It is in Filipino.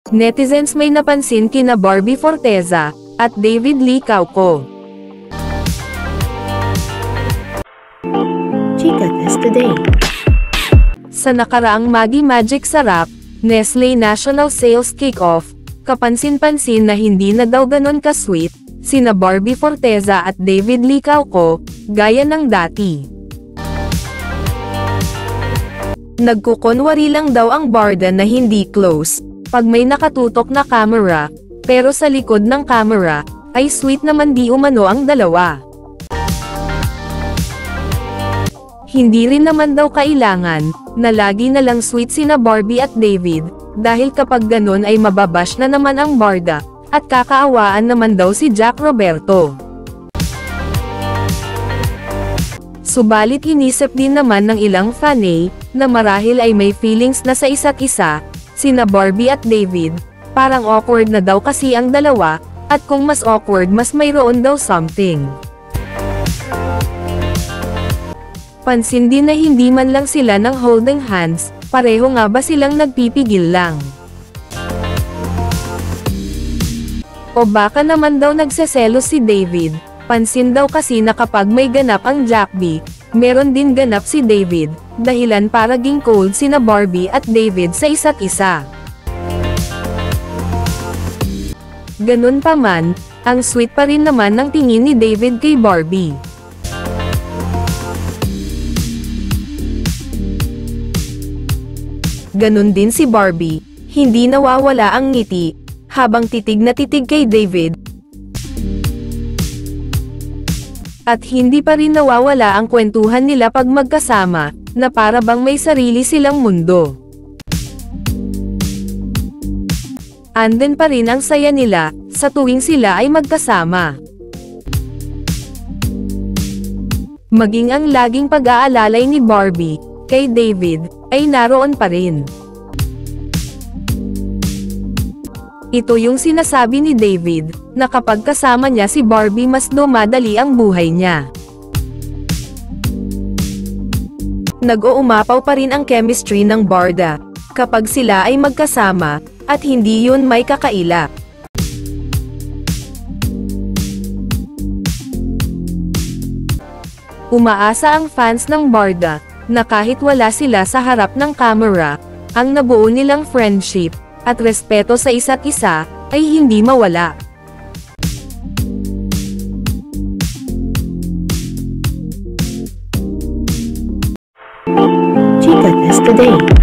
Netizens may napansin kina Barbie Forteza at David Lee Cauco. Chika Test Today. Sa nakaraang Maggi Magic Sarap, Nestle National Sales Kickoff, kapansin-pansin na hindi na daw ganon ka-sweet, sina Barbie Forteza at David Lee Cauco, gaya ng dati. Nagkukunwari lang daw ang barda na hindi close, pag may nakatutok na camera, pero sa likod ng camera, ay sweet naman di umano ang dalawa. Hindi rin naman daw kailangan, na lagi na lang sweet sina Barbie at David, dahil kapag ganon ay mababash na naman ang barda, at kakaawaan naman daw si Jack Roberto. Subalit inisip din naman ng ilang fanay, na marahil ay may feelings na sa isa't isa, sina Barbie at David, parang awkward na daw kasi ang dalawa, at kung mas awkward mas mayroon daw something. Pansin din na hindi man lang sila ng holding hands, pareho nga ba silang nagpipigil lang? O baka naman daw nagseselos si David, pansin daw kasi na kapag may ganap ang Jack B, meron din ganap si David, dahilan para ging cold sina Barbie at David sa isa't isa. Ganun pa man, ang sweet pa rin naman ng tingin ni David kay Barbie. Ganun din si Barbie, hindi nawawala ang ngiti, habang titig na titig kay David. At hindi pa rin nawawala ang kwentuhan nila pag magkasama, na para bang may sarili silang mundo. Andun pa rin ang saya nila, sa tuwing sila ay magkasama. Maging ang laging pag-aalalay ni Barbie, kay David, ay naroon pa rin. Ito yung sinasabi ni David, na kapag kasama niya si Barbie mas dumadali ang buhay niya. Nag-uumapaw pa rin ang chemistry ng barda, kapag sila ay magkasama, at hindi yun may kakaila. Umaasa ang fans ng barda, na kahit wala sila sa harap ng camera, ang nabuo nilang friendship, at respeto sa isa't isa, ay hindi mawala. Chika Test Today.